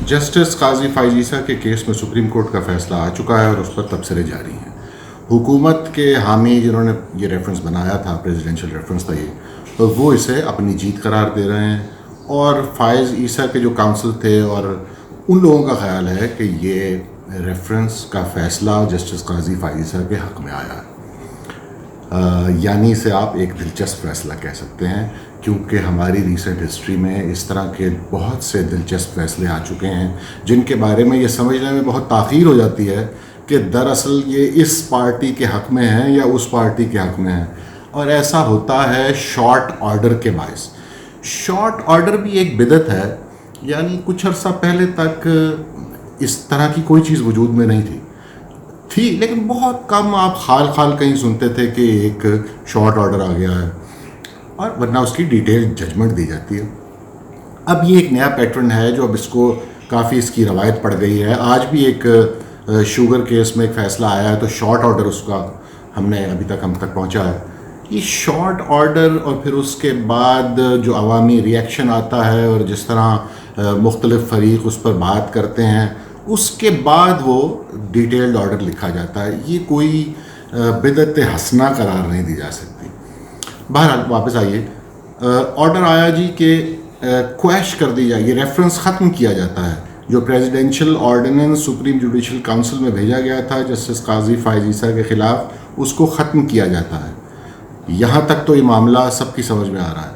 Justice काजी फैज़ ईसा के case में supreme court का फैसला आ चुका है और उस पर तबसरे जारी हैं। हुकूमत के हामी जिन्होंने ये रेफरेंस बनाया था, प्रेसिडेंशियल रेफरेंस था ये, तो वो इसे अपनी जीत करार दे रहे हैं। और फैज़ ईसा के जो काउंसिल थे और उन लोगों का ख्याल है कि ये रेफरेंस का फ़ैसला जस्टिस काजी फैज़ ईसा के हक़ में आया है। यानी इसे आप एक दिलचस्प फ़ैसला कह सकते हैं, क्योंकि हमारी रीसेंट हिस्ट्री में इस तरह के बहुत से दिलचस्प फ़ैसले आ चुके हैं जिनके बारे में ये समझने में बहुत ताख़ीर हो जाती है कि दरअसल ये इस पार्टी के हक़ में है या उस पार्टी के हक़ में है। और ऐसा होता है शॉर्ट ऑर्डर के बायस। शॉर्ट ऑर्डर भी एक बिदअत है, यानी कुछ अर्सा पहले तक इस तरह की कोई चीज़ वजूद में नहीं थी, लेकिन बहुत कम आप खाल कहीं सुनते थे कि एक शॉर्ट ऑर्डर आ गया है, और वरना उसकी डिटेल जजमेंट दी जाती है। अब ये एक नया पैटर्न है जो अब इसको काफ़ी इसकी रवायत पड़ गई है। आज भी एक शुगर केस में एक फ़ैसला आया है, तो शॉर्ट ऑर्डर उसका हमने अभी तक हम तक पहुंचा है। ये शॉर्ट ऑर्डर और फिर उसके बाद जो अवामी रिएक्शन आता है और जिस तरह मुख्तलिफ फ़रीक उस पर बात करते हैं, उसके बाद वो डिटेल्ड ऑर्डर लिखा जाता है। ये कोई बिदअत हसना करार नहीं दी जा सकती। बहरहाल वापस आइए, ऑर्डर आया जी कि क्वैश कर दी जाए, ये रेफरेंस ख़त्म किया जाता है। जो presidential ordinance supreme judicial council में भेजा गया था जस्टिस काजी फैज़ ईसा के ख़िलाफ़, उसको ख़त्म किया जाता है। यहाँ तक तो ये मामला सबकी समझ में आ रहा है।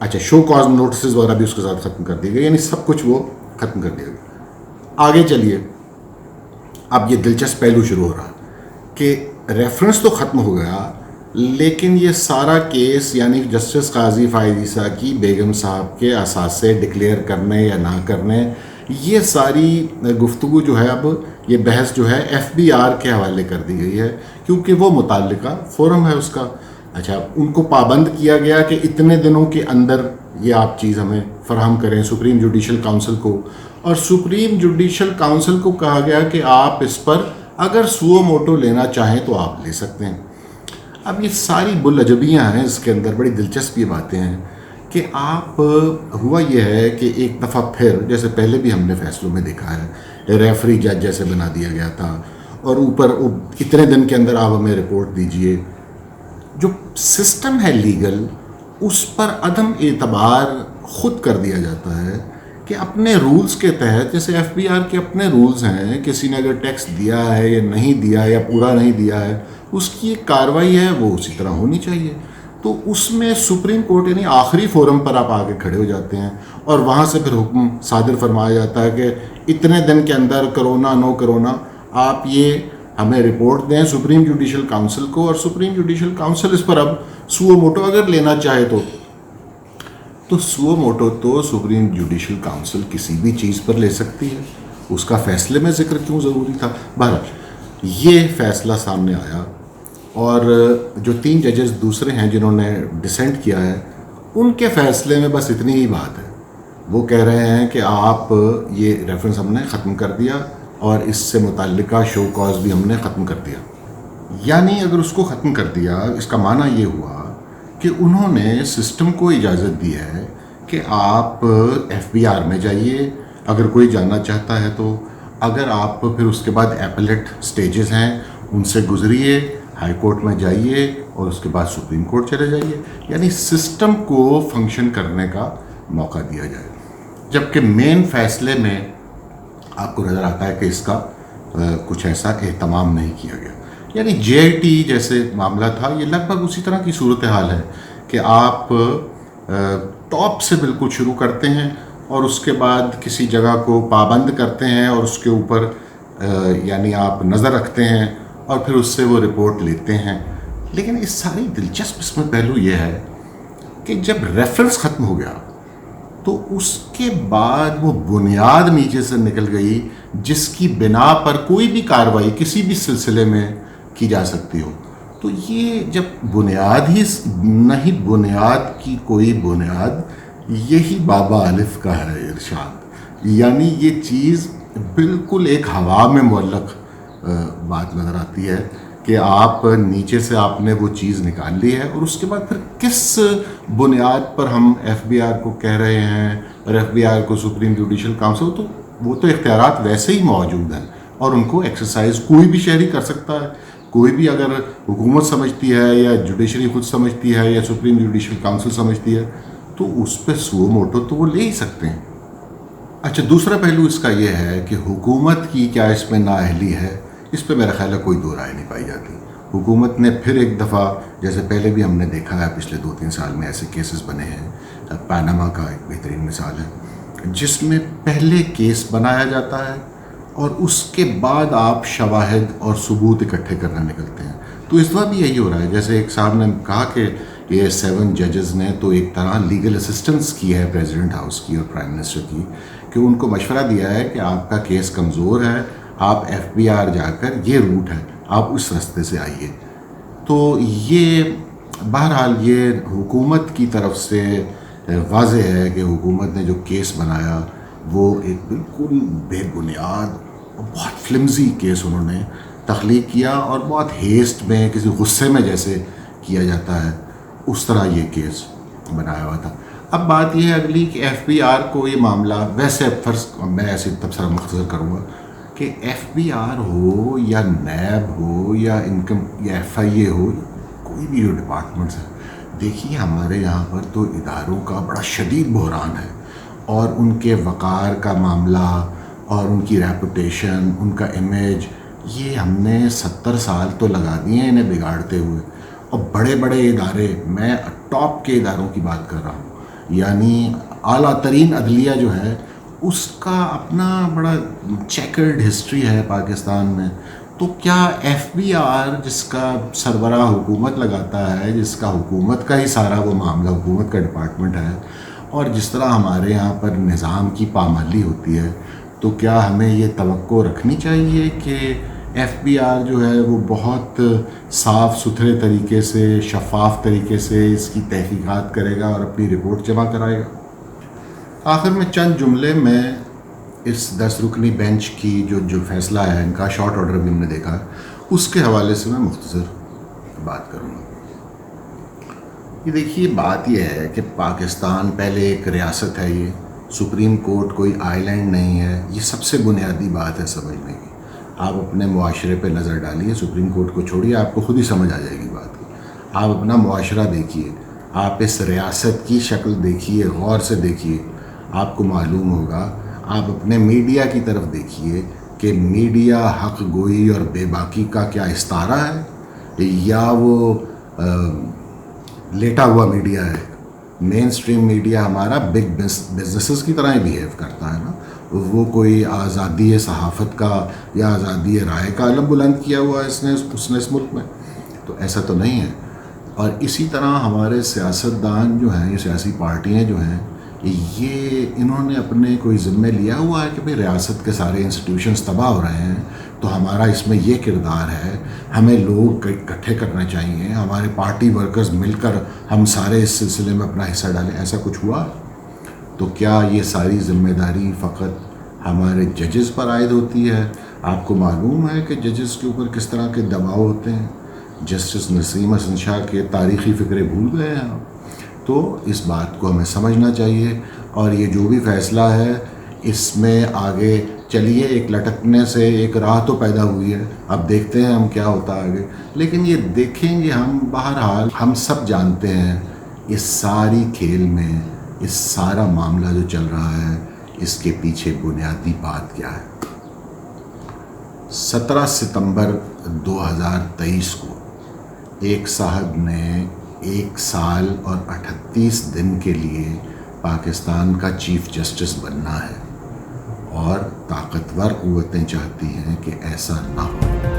अच्छा, शो कॉज नोटिस वगैरह भी उसके साथ ख़त्म कर दिए गए, यानी सब कुछ वो ख़त्म कर दिया गया। आगे चलिए, अब ये दिलचस्प पहलू शुरू हो रहा कि रेफरेंस तो ख़त्म हो गया, लेकिन ये सारा केस यानी जस्टिस काजी फैज़ ईसा की बेगम साहब के असासे डिक्लेयर करने या ना करने, ये सारी गुफ्तगू जो है, अब ये बहस जो है FBR के हवाले कर दी गई है, क्योंकि वो मुताल्लिका फोरम है उसका। अच्छा, उनको पाबंद किया गया कि इतने दिनों के अंदर ये आप चीज़ हमें फ़राहम करें सुप्रीम जुडिशल काउंसिल को, और सुप्रीम जुडिशल काउंसिल को कहा गया कि आप इस पर अगर सुओ मोटो लेना चाहें तो आप ले सकते हैं। अब ये सारी बुलअजबियाँ हैं इसके अंदर, बड़ी दिलचस्प ये बातें हैं कि आप, हुआ ये है कि एक दफ़ा फिर, जैसे पहले भी हमने फैसलों में देखा है, रेफरी जज जैसे बना दिया गया था, और ऊपर इतने दिन के अंदर आप हमें रिपोर्ट दीजिए। जो सिस्टम है लीगल, उस पर अदम एतबार ख़ुद कर दिया जाता है कि अपने रूल्स के तहत, जैसे FBR के अपने रूल्स हैं, किसी ने अगर टैक्स दिया है या नहीं दिया या पूरा नहीं दिया है, उसकी एक कार्रवाई है, वो उसी तरह होनी चाहिए। तो उसमें सुप्रीम कोर्ट यानी आखिरी फोरम पर आप आगे खड़े हो जाते हैं और वहाँ से फिर हुक्म सादिर फरमाया जाता है कि इतने दिन के अंदर, कोरोना नो कोरोना, आप ये हमें रिपोर्ट दें सुप्रीम जुडिशल काउंसिल को, और सुप्रीम जुडिशल काउंसिल इस पर अब सुओ मोटो अगर लेना चाहे तो सुओ मोटो तो सुप्रीम जुडिशल काउंसिल किसी भी चीज़ पर ले सकती है, उसका फ़ैसले में ज़िक्र क्यों ज़रूरी था। बहरहाल ये फ़ैसला सामने आया, और जो 3 जजेस दूसरे हैं जिन्होंने डिसेंट किया है, उनके फ़ैसले में बस इतनी ही बात है। वो कह रहे हैं कि आप ये रेफरेंस हमने ख़त्म कर दिया और इससे मुताल्लिका शो कॉज भी हमने ख़त्म कर दिया। यानी अगर उसको ख़त्म कर दिया, इसका माना ये हुआ कि उन्होंने सिस्टम को इजाज़त दी है कि आप FBR में जाइए अगर कोई जानना चाहता है तो, अगर आप फिर उसके बाद एपेलेट स्टेजेस हैं उनसे गुजरिए, हाई कोर्ट में जाइए और उसके बाद सुप्रीम कोर्ट चले जाइए। यानी सिस्टम को फंक्शन करने का मौका दिया जाए, जबकि मेन फैसले में आपको नज़र आता है कि इसका कुछ ऐसा एहतमाम नहीं किया गया। यानी JIT जैसे मामला था, ये लगभग उसी तरह की सूरत हाल है कि आप टॉप से बिल्कुल शुरू करते हैं और उसके बाद किसी जगह को पाबंद करते हैं और उसके ऊपर यानी आप नज़र रखते हैं और फिर उससे वो रिपोर्ट लेते हैं। लेकिन इस सारी दिलचस्प इसमें पहलू ये है कि जब रेफरेंस ख़त्म हो गया तो उसके बाद वो बुनियाद नीचे से निकल गई जिसकी बिना पर कोई भी कार्रवाई किसी भी सिलसिले में की जा सकती हो। तो ये जब बुनियाद ही नहीं, बुनियाद की कोई बुनियाद, यही बाबा अलिफ का है इरशाद। यानी ये चीज़ बिल्कुल एक हवा में मुअल्लक बात नज़र आती है कि आप नीचे से आपने वो चीज़ निकाल ली है और उसके बाद फिर किस बुनियाद पर हम FBR को कह रहे हैं और FBR को सुप्रीम जुडिशल काउंसिल, तो وہ تو اختیارات ویسے ہی موجود ہیں اور ان کو ایکسرسائز کوئی بھی شہری کر سکتا ہے. کوئی بھی اگر حکومت سمجھتی ہے یا جوڈیشری خود سمجھتی ہے یا سپریم جوڈیشل کاؤنسل سمجھتی ہے تو اس پہ سو موٹو تو وہ لے ہی سکتے ہیں. اچھا, دوسرا پہلو اس کا یہ ہے کہ حکومت کی کیا اس میں نااہلی ہے, اس پہ میرا خیال ہے کوئی دو رائے نہیں پائی جاتی. حکومت نے پھر ایک دفعہ, جیسے پہلے بھی ہم نے دیکھا ہے پچھلے 2-3 سال میں ایسے کیسز بنے ہیں, پاناما کا ایک بہترین مثال ہے, جس میں پہلے کیس بنایا جاتا ہے اور اس کے بعد آپ شواہد اور ثبوت اکٹھے کرنے نکلتے ہیں. تو اس دفعہ بھی یہی ہو رہا ہے. جیسے ایک صاحب نے کہا کہ یہ 7 ججز نے تو ایک طرح لیگل اسسٹنس کی ہے پریزیڈنٹ ہاؤس کی اور پرائم منسٹر کی, کہ ان کو مشورہ دیا ہے کہ آپ کا کیس کمزور ہے, آپ FBR جا کر یہ روٹ ہے, آپ اس راستے سے آئیے. تو یہ بہرحال یہ حکومت کی طرف سے واضح ہے کہ حکومت نے جو کیس بنایا وہ ایک بالکل بے بنیاد اور بہت فلمزی کیس انہوں نے تخلیق کیا اور بہت ہیسٹ میں کسی غصے میں جیسے کیا جاتا ہے اس طرح یہ کیس بنایا ہوا تھا. اب بات یہ ہے اگلی کہ FBR کو یہ معاملہ, ویسے فرض میں ایسے تبصرہ مختصر کروں گا کہ FBR ہو یا نیب ہو یا انکم یا FIA ہو, کوئی بھی جو ڈپارٹمنٹس ہے, دیکھیے ہمارے یہاں پر تو اداروں کا بڑا شدید بحران ہے اور ان کے وقار کا معاملہ اور ان کی ریپوٹیشن, ان کا امیج, یہ ہم نے 70 سال تو لگا دیے ہیں انہیں بگاڑتے ہوئے. اور بڑے بڑے ادارے, میں ٹاپ کے اداروں کی بات کر رہا ہوں, یعنی اعلیٰ ترین عدلیہ جو ہے اس کا اپنا بڑا چیکرڈ ہسٹری ہے پاکستان میں. تو کیا FBR جس کا سربراہ حکومت لگاتا ہے, جس کا حکومت کا ہی سارا وہ معاملہ حکومت کا ڈپارٹمنٹ ہے, اور جس طرح ہمارے یہاں پر نظام کی پامالی ہوتی ہے, تو کیا ہمیں یہ توقع رکھنی چاہیے کہ FBR جو ہے وہ بہت صاف ستھرے طریقے سے, شفاف طریقے سے اس کی تحقیقات کرے گا اور اپنی رپورٹ جمع کرائے گا؟ آخر میں چند جملے میں اس 10 رکنی بینچ کی جو فیصلہ ہے, ان کا شارٹ آرڈر بھی ہم نے دیکھا, اس کے حوالے سے میں مختصر بات کروں گا. یہ دیکھیے بات یہ ہے کہ پاکستان پہلے ایک ریاست ہے, یہ سپریم کورٹ کوئی آئی لینڈ نہیں ہے. یہ سب سے بنیادی بات ہے سمجھنے کی. آپ اپنے معاشرے پہ نظر ڈالیے, سپریم کورٹ کو چھوڑیے, آپ کو خود ہی سمجھ آ جائے گی بات کی. آپ اپنا معاشرہ دیکھیے, آپ اس ریاست کی شکل دیکھیے, غور سے دیکھیے, آپ کو معلوم ہوگا. آپ اپنے میڈیا کی طرف دیکھیے کہ میڈیا حق گوئی اور بے باکی کا کیا استعارہ ہے یا وہ لیٹا ہوا میڈیا ہے. مین سٹریم میڈیا ہمارا بگ بزنسز کی طرح ہی بیہیو کرتا ہے نا. وہ کوئی آزادی صحافت کا یا آزادی رائے کا علم بلند کیا ہوا ہے اس نے اس ملک میں, تو ایسا تو نہیں ہے. اور اسی طرح ہمارے سیاستدان جو ہیں, یہ سیاسی پارٹیاں جو ہیں, یہ انہوں نے اپنے کوئی ذمہ لیا ہوا ہے کہ بھئی ریاست کے سارے انسٹیٹیوشنز تباہ ہو رہے ہیں, تو ہمارا اس میں یہ کردار ہے, ہمیں لوگ اکٹھے کرنا چاہیے, ہمارے پارٹی ورکرز مل کر ہم سارے اس سلسلے میں اپنا حصہ ڈالیں. ایسا کچھ ہوا؟ تو کیا یہ ساری ذمہ داری فقط ہمارے ججز پر عائد ہوتی ہے؟ آپ کو معلوم ہے کہ ججز کے اوپر کس طرح کے دباؤ ہوتے ہیں. جسٹس نسیم حسن شاہ کے تاریخی فکرے بھول گئے ہیں. تو اس بات کو ہمیں سمجھنا چاہیے, اور یہ جو بھی فیصلہ ہے اس میں آگے چلیے, ایک لٹکنے سے ایک راہ تو پیدا ہوئی ہے, اب دیکھتے ہیں ہم کیا ہوتا ہے آگے. لیکن یہ دیکھیں گے ہم, بہرحال ہم سب جانتے ہیں اس ساری کھیل میں, اس سارا معاملہ جو چل رہا ہے, اس کے پیچھے بنیادی بات کیا ہے. 17 ستمبر 2023 کو ایک صاحب نے 1 سال اور 38 دن کے لیے پاکستان کا چیف جسٹس بننا ہے, اور طاقتور قوتیں چاہتی ہیں کہ ایسا نہ ہو.